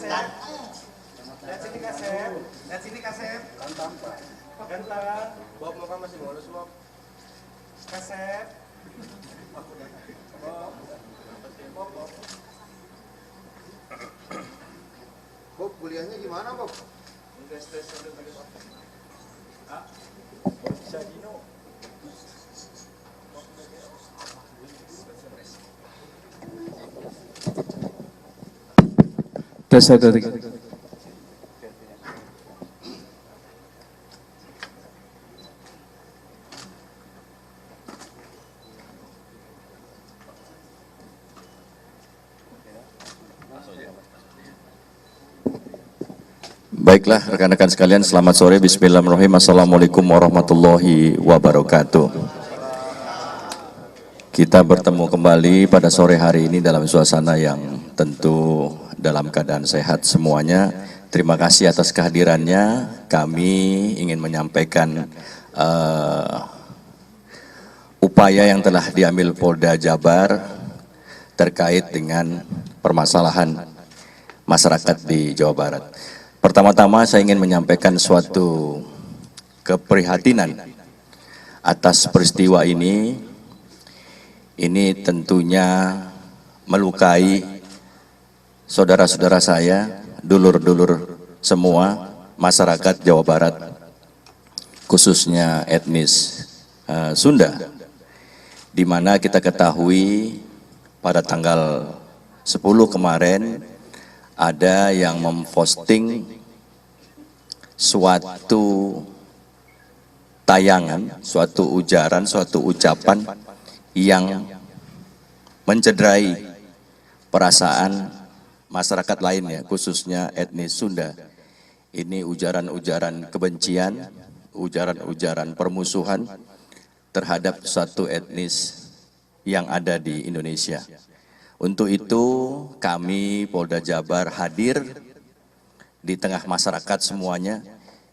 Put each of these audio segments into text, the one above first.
Kasep. Lihat sini Kasep. Lihat sini Kasep. Ganteng. Bob muka masih mulus Bob. Kasep. Bob, kuliahnya gimana Bob? Enggak stres sampai tadi Bob. Bisa Dino. Tes satu tiga. Baiklah rekan-rekan sekalian, selamat sore. Bismillahirrahmanirrahim. Assalamualaikum warahmatullahi wabarakatuh. Kita bertemu kembali pada sore hari ini dalam suasana yang tentu dalam keadaan sehat semuanya. Terima kasih atas kehadirannya. Kami ingin menyampaikan upaya yang telah diambil Polda Jabar terkait dengan permasalahan masyarakat di Jawa Barat. Pertama-tama saya ingin menyampaikan suatu keprihatinan atas peristiwa ini. Ini tentunya melukai saudara-saudara saya, dulur-dulur semua, masyarakat Jawa Barat, khususnya etnis Sunda, di mana kita ketahui pada tanggal 10 kemarin ada yang memposting suatu tayangan, suatu ujaran, suatu ucapan yang mencederai perasaan masyarakat lainnya, khususnya etnis Sunda. Ini ujaran-ujaran kebencian, ujaran-ujaran permusuhan terhadap suatu etnis yang ada di Indonesia. Untuk itu kami Polda Jabar hadir di tengah masyarakat semuanya.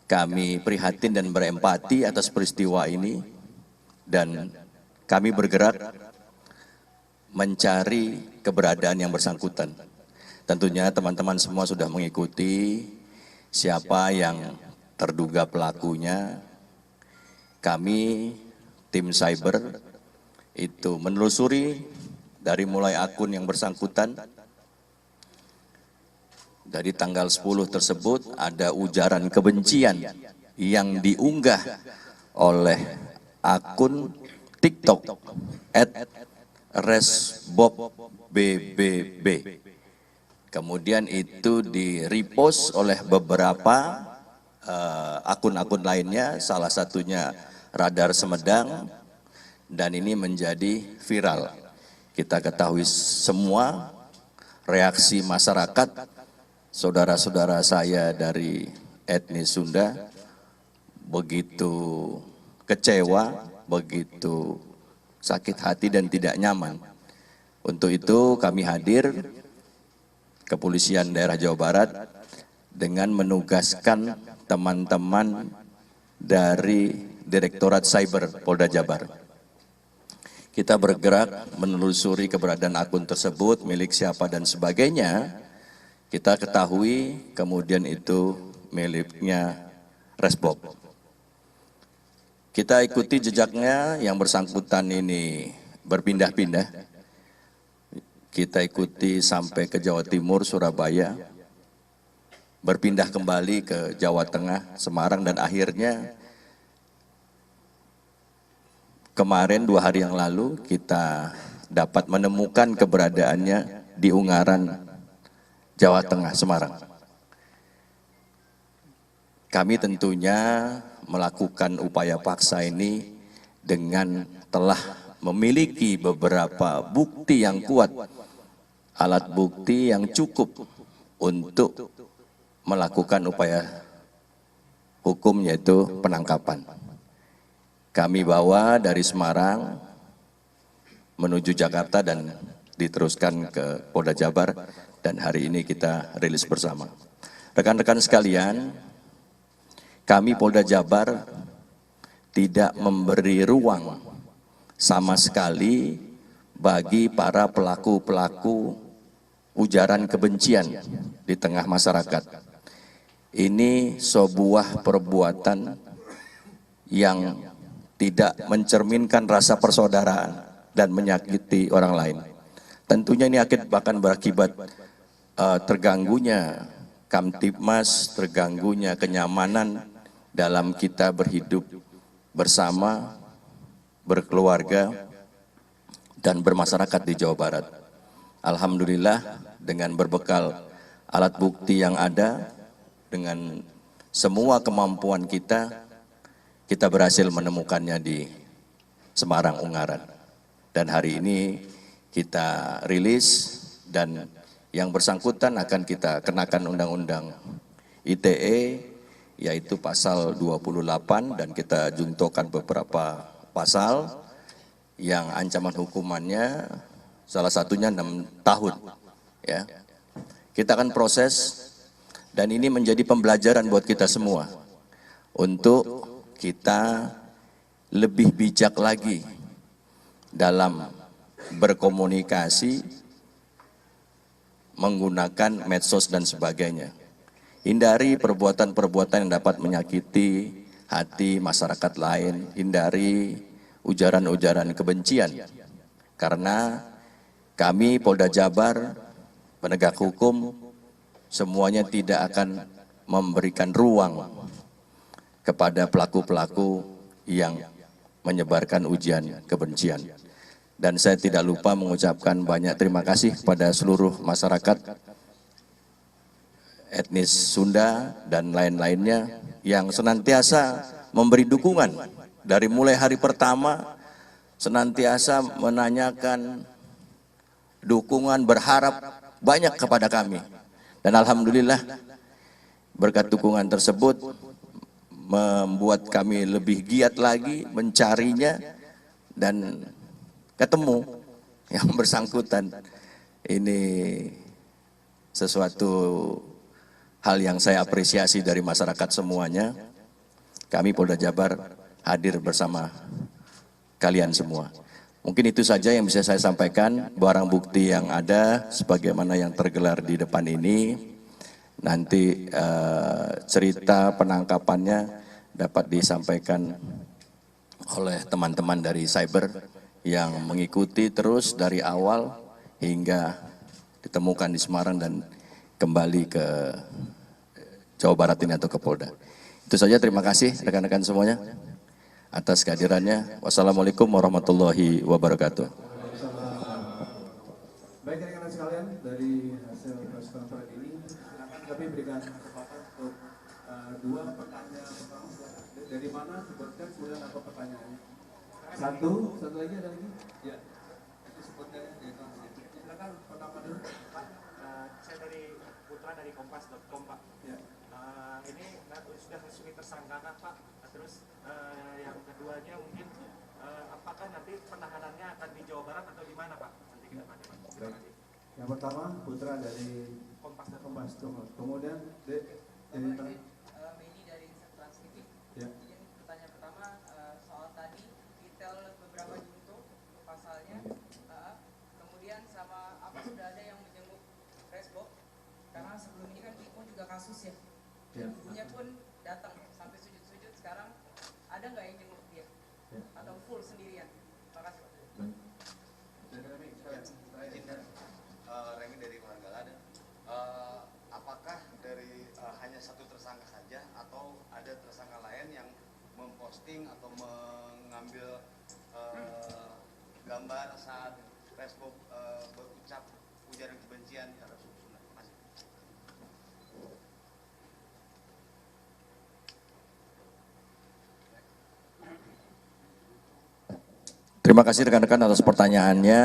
Kami prihatin dan berempati atas peristiwa ini dan kami bergerak mencari keberadaan yang bersangkutan. Tentunya teman-teman semua sudah mengikuti siapa yang terduga pelakunya. Kami tim cyber itu menelusuri dari mulai akun yang bersangkutan. Dari tanggal 10 tersebut ada ujaran kebencian yang diunggah oleh akun TikTok @resbobbb. Kemudian itu di-repost oleh beberapa akun-akun lainnya, salah satunya Radar Semedang, dan ini menjadi viral. Kita ketahui semua reaksi masyarakat, saudara-saudara saya dari etnis Sunda begitu kecewa, begitu sakit hati dan tidak nyaman. Untuk itu kami hadir, Kepolisian Daerah Jawa Barat, dengan menugaskan teman-teman dari Direktorat Cyber Polda Jabar. Kita bergerak menelusuri keberadaan akun tersebut, milik siapa dan sebagainya. Kita ketahui kemudian itu miliknya Resbob. Kita ikuti jejaknya, yang bersangkutan ini berpindah-pindah. Kita ikuti sampai ke Jawa Timur, Surabaya, berpindah kembali ke Jawa Tengah, Semarang, dan akhirnya kemarin 2 hari yang lalu kita dapat menemukan keberadaannya di Ungaran, Jawa Tengah, Semarang. Kami tentunya melakukan upaya paksa ini dengan telah memiliki beberapa bukti yang kuat, alat bukti yang cukup untuk melakukan upaya hukum, yaitu penangkapan. Kami bawa dari Semarang menuju Jakarta dan diteruskan ke Polda Jabar, dan hari ini kita rilis bersama. Rekan-rekan sekalian, kami Polda Jabar tidak memberi ruang sama sekali bagi para pelaku-pelaku ujaran kebencian di tengah masyarakat. Ini sebuah perbuatan yang tidak mencerminkan rasa persaudaraan dan menyakiti orang lain. Tentunya ini akan berakibat terganggunya Kamtibmas, terganggunya kenyamanan dalam kita berhidup bersama, berkeluarga, dan bermasyarakat di Jawa Barat. Alhamdulillah dengan berbekal alat bukti yang ada, dengan semua kemampuan kita berhasil menemukannya di Semarang, Ungaran. Dan hari ini kita rilis dan yang bersangkutan akan kita kenakan undang-undang ITE, yaitu pasal 28, dan kita juntokan beberapa pasal yang ancaman hukumannya salah satunya 6 tahun. Ya. Kita akan proses dan ini menjadi pembelajaran buat kita semua untuk kita lebih bijak lagi dalam berkomunikasi, menggunakan medsos dan sebagainya. Hindari perbuatan-perbuatan yang dapat menyakiti hati masyarakat lain, hindari ujaran-ujaran kebencian. Karena kami Polda Jabar, penegak hukum, semuanya tidak akan memberikan ruang kepada pelaku-pelaku yang menyebarkan ujian kebencian. Dan saya tidak lupa mengucapkan banyak terima kasih kepada seluruh masyarakat etnis Sunda dan lain-lainnya yang senantiasa memberi dukungan dari mulai hari pertama, senantiasa menanyakan dukungan, berharap banyak kepada kami. Dan alhamdulillah berkat dukungan tersebut membuat kami lebih giat lagi mencarinya dan ketemu yang bersangkutan. Ini sesuatu hal yang saya apresiasi dari masyarakat semuanya. Kami Polda Jabar hadir bersama kalian semua. Mungkin itu saja yang bisa saya sampaikan. Barang bukti yang ada sebagaimana yang tergelar di depan ini, nanti cerita penangkapannya dapat disampaikan oleh teman-teman dari cyber yang mengikuti terus dari awal hingga ditemukan di Semarang dan kembali ke Jawa Barat ini atau ke Polda. Itu saja, terima kasih rekan-rekan semuanya atas kehadirannya. Wassalamualaikum warahmatullahi wabarakatuh. Baik rekan-rekan sekalian, dari hasil press conference ini kami berikan kesempatan untuk dua pertanyaan pertama. Dari mana sebutkan kemudian apa pertanyaannya? Satu lagi ada lagi? Ya. Itu sebutkan dari silakan pertama dulu. Pak, saya dari Putra dari Kompas.com, Pak. Ya. Ini sudah resmi tersangka, Pak. Terus yang keduanya mungkin apakah nanti penahanannya akan di Jawa Barat atau di mana, Pak? Nanti kita tanya, Pak. Terima kasih. Yang pertama Putra dari Kompas.com. Kemudian dari Meni dari Trans TV. Ya. Izin pertanyaan pertama soal tadi detail beberapa junto pasalnya, kemudian sama apa sudah ada yang menjenguk Facebook, karena sebelum ini kan Iko juga kasus ya. Ya. Ibunya pun datang sampai sujud-sujud, sekarang ada nggak yang jenguk dia? Ya. Atau full sendirian? Terima kasih, Pak. Remi dari Manggala ada. Apakah dari hanya satu tersangka saja atau ada tersangka lain yang memposting atau mengambil gambar saat Facebook berucap ujaran kebencian terhadap suku Sunda? Terima kasih. Terima kasih rekan-rekan atas pertanyaannya.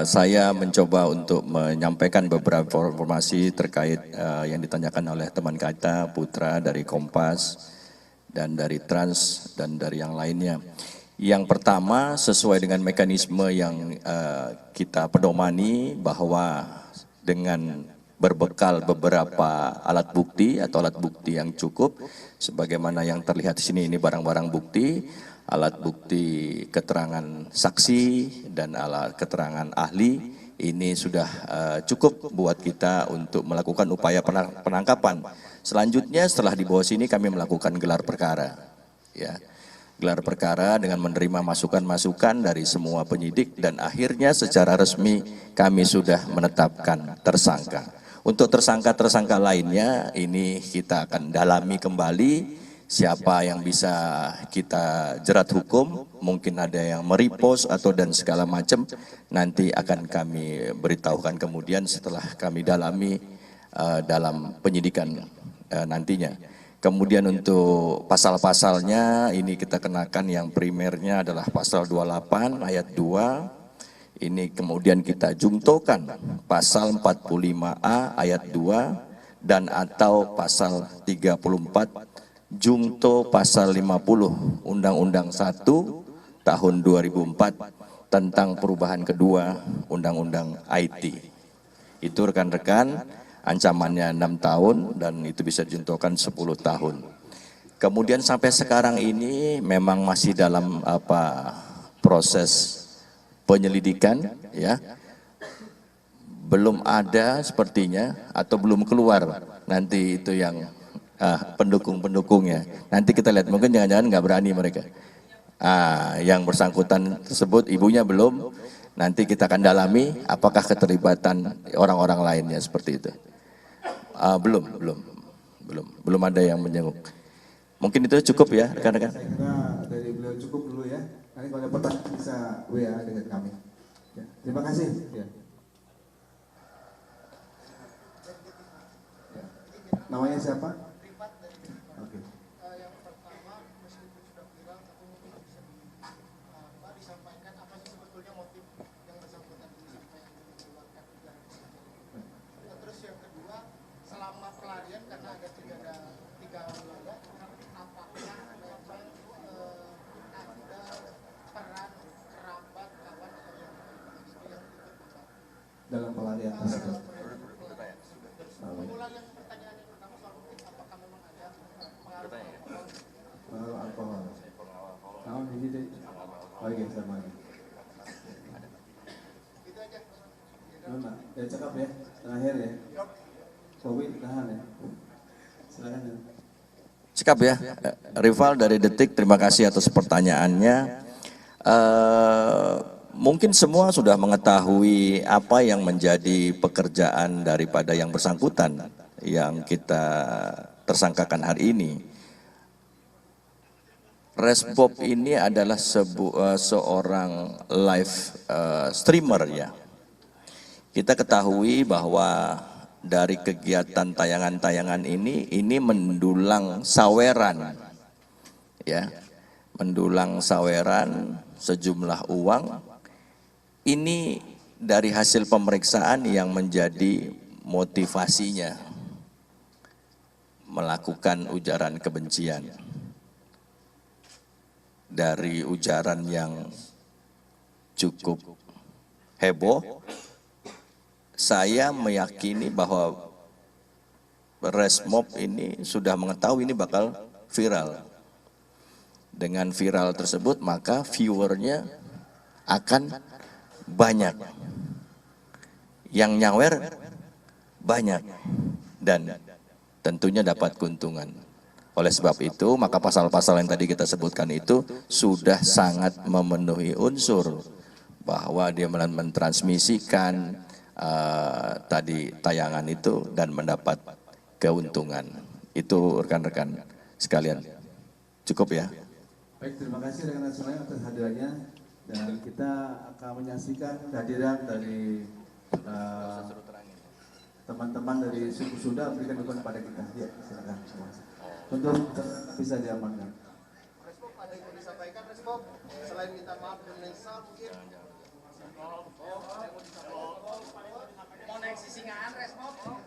Saya mencoba untuk menyampaikan beberapa informasi terkait yang ditanyakan oleh teman kita Putra dari Kompas dan dari Trans dan dari yang lainnya. Yang pertama, sesuai dengan mekanisme yang kita pedomani bahwa dengan berbekal beberapa alat bukti atau alat bukti yang cukup, sebagaimana yang terlihat di sini ini barang-barang bukti, alat bukti keterangan saksi dan alat keterangan ahli ini sudah cukup buat kita untuk melakukan upaya penangkapan. Selanjutnya setelah di bawah sini kami melakukan gelar perkara, ya. Gelar perkara dengan menerima masukan-masukan dari semua penyidik dan akhirnya secara resmi kami sudah menetapkan tersangka. Untuk tersangka-tersangka lainnya ini kita akan dalami kembali siapa yang bisa kita jerat hukum, mungkin ada yang merepost atau dan segala macam, nanti akan kami beritahukan kemudian setelah kami dalami dalam penyidikan nantinya. Kemudian untuk pasal-pasalnya ini kita kenakan yang primernya adalah pasal 28 ayat 2. Ini kemudian kita jungtokan pasal 45A ayat 2 dan atau pasal 34 jungto pasal 50 Undang-Undang 1 tahun 2004 tentang perubahan kedua Undang-Undang IT. Itu rekan-rekan ancamannya 6 tahun dan itu bisa dijuntokan 10 tahun. Kemudian sampai sekarang ini memang masih dalam proses penyelidikan, ya. Belum ada sepertinya atau belum keluar nanti itu yang pendukung-pendukungnya. Nanti kita lihat, mungkin jangan-jangan nggak berani mereka. Yang bersangkutan tersebut ibunya belum, nanti kita akan dalami apakah keterlibatan orang-orang lainnya seperti itu. Belum ada yang menjenguk. Mungkin itu cukup ya rekan-rekan. Saya kira dari beliau cukup dulu ya. Nanti kalau ada pertanyaan bisa WA dengan kami. Ya, terima kasih. Ya. Ya. Namanya siapa? Oke. Yang pertama, meskipun sudah viral, tapi mungkin bisa disampaikan apa sih sebetulnya motif yang bersangkutan ini sampai mengeluarkan ujaran kebencian. Terus yang kedua, selama pelarian karena ada tiga wilayah, apakah memang ada peran kerabat, kawan atau yang ikut Dalam pelarian tersebut. mengulang yang pertanyaan yang pertama soal motif, apakah memang ada pengaruh Alkohol. Tahun ini deh. Oh iya sama. itu aja. Mana? Ya cakap ya. Terakhir ya. Bobi tahan ya. Silakan ya. Cekap ya, Rival dari Detik, terima kasih atas pertanyaannya. Mungkin semua sudah mengetahui apa yang menjadi pekerjaan daripada yang bersangkutan yang kita tersangkakan hari ini. Resbob ini adalah seorang live streamer ya. Kita ketahui bahwa dari kegiatan tayangan-tayangan ini mendulang saweran, ya, mendulang saweran sejumlah uang. Ini dari hasil pemeriksaan yang menjadi motivasinya melakukan ujaran kebencian. Dari ujaran yang cukup heboh, saya meyakini bahwa Resmob ini sudah mengetahui ini bakal viral. Dengan viral tersebut maka viewernya akan banyak, yang nyawer banyak, dan tentunya dapat keuntungan. Oleh sebab itu maka pasal-pasal yang tadi kita sebutkan itu sudah sangat memenuhi unsur bahwa dia mentransmisikan tadi tayangan itu dan mendapat keuntungan. Itu rekan-rekan sekalian. Cukup ya. Baik, terima kasih rekan-rekan semuanya atas hadirannya, dan kita akan menyaksikan kehadiran dari teman-teman dari suku Sunda berikan dukungan pada kita. Ya, silakan semua. Untuk bisa diamankan. Respon ada yang mau disampaikan, Respon? Selain minta maaf dan menyesal mungkin. Mau naik sisingaan, Respon?